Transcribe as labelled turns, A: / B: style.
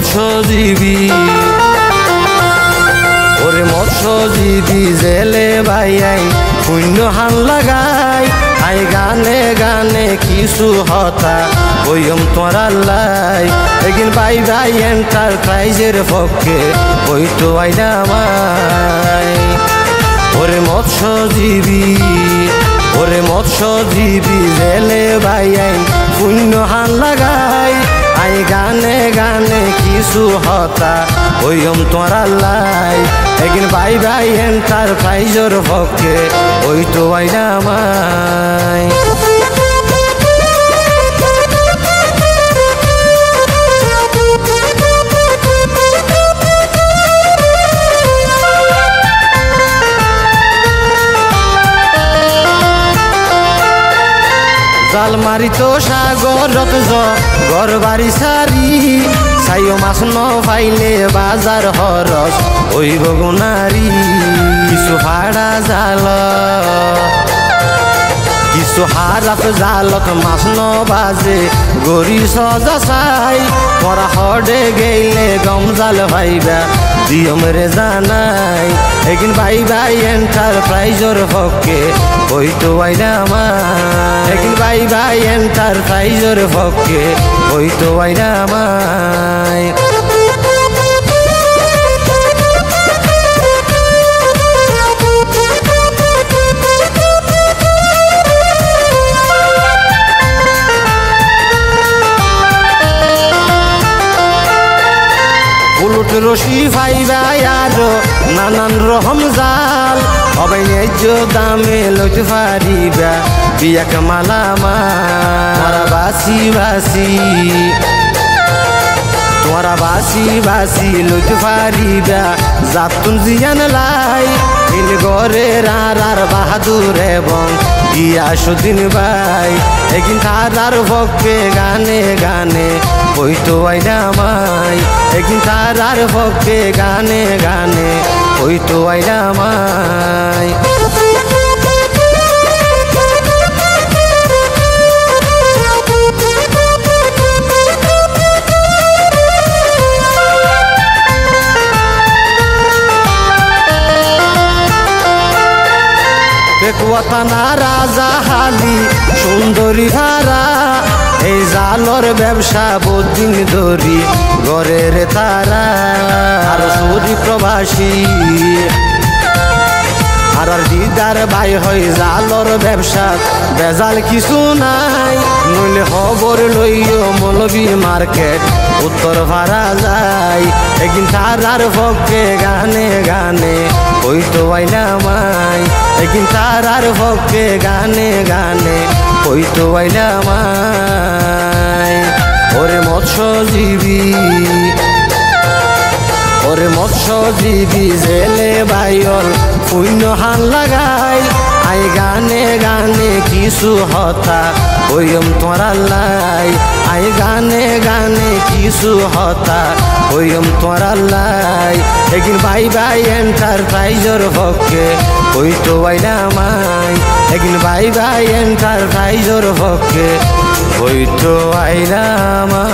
A: মৎস্যজীবী ওরে মৎস্যজীবী জেলে ভাই আই পুণ্য হান লাগাই আই গানে গানে কিছু হতা ওইম তোরা লাই একদিন ভাই ভাই এন্টারপ্রাইজের পক্ষে ওই তো আইনা আমায় ওরে মৎস্যজীবী ওরে মৎস্যজীবী জেলে ভাই আই পুণ্য হান লাগাই আই গানে গানে কিছু হতা ওইম তোরা লাই একদিন ভাই ভাই এন্টারপ্রাইজের পক্ষে ওই তো আইনা আমায় জাল মারি তো সাগরত ঘর বাড়ি সারি ছাইও মাছ ন পাইলে বাজার হরস ওই বগুনারি কিছু হাড়া জাল কিছু হারাত জালত মাছ ন বাজে গরি সজা চাই পরা হডে গেলে গম জাল ভাইবা দিয়ম রে জানাই একদিন ভাই ভাই এন্টারপ্রাইজের পক্ষে ওই তো আইনা আমায় একদিন ভাই ভাই এন্টারপ্রাইজের পক্ষে ওই তো আইনা আমায় উলুট রশি ভাইবা আরো নানান রকম জাল অবাই ন্যায্য দামে লইতে পারিবা বিয়াক মালামাল বাসি বাসি তোরা বাসি বাসি লইতে পারিবা জাতুন জিয়ান লাই ইল গরে রার বাহাদুর এবং গিয়াসুদ্দিন ভাই একদিন তারার পক্ষে গানে গানে ওই তো আইনা আমায় একদিন তারার পক্ষে গানে গানে ওই তো আইনা আমায় পেকুয়াতানা রাজা হালি সুন্দরী ভাড়া এই জালর ব্যবসা বহুদিন ধরি ঘরের তারা আর সৌদি প্রবাসী আর দিদার ভাই হয় জালর ব্যবসা বেজাল কিছু নাই নইলে খবর লইও মৌলবী মার্কেট উত্তর ভাড়া যায় একদিন তারার পক্ষে গানে গানে ওই তো আইনা আমায় একদিন তারার পক্ষে গানে গানে ওই তো আইনা আমায় ওরে মৎস্যজীবী ওরে মৎস্যজীবী জেলে বাইল পুণ্য হান লাগাই আই গানে গানে কিছু হতা ওইম তোরা লাই আই গানে গানে কিছু হতা ওইম তোরা লাই একদিন ভাই ভাই এন্টারপ্রাইজের পক্ষে ওই তো আইনা আমায় একদিন ভাই ভাই এন্টারপ্রাইজের পক্ষে ওই তো আইনা আমায়।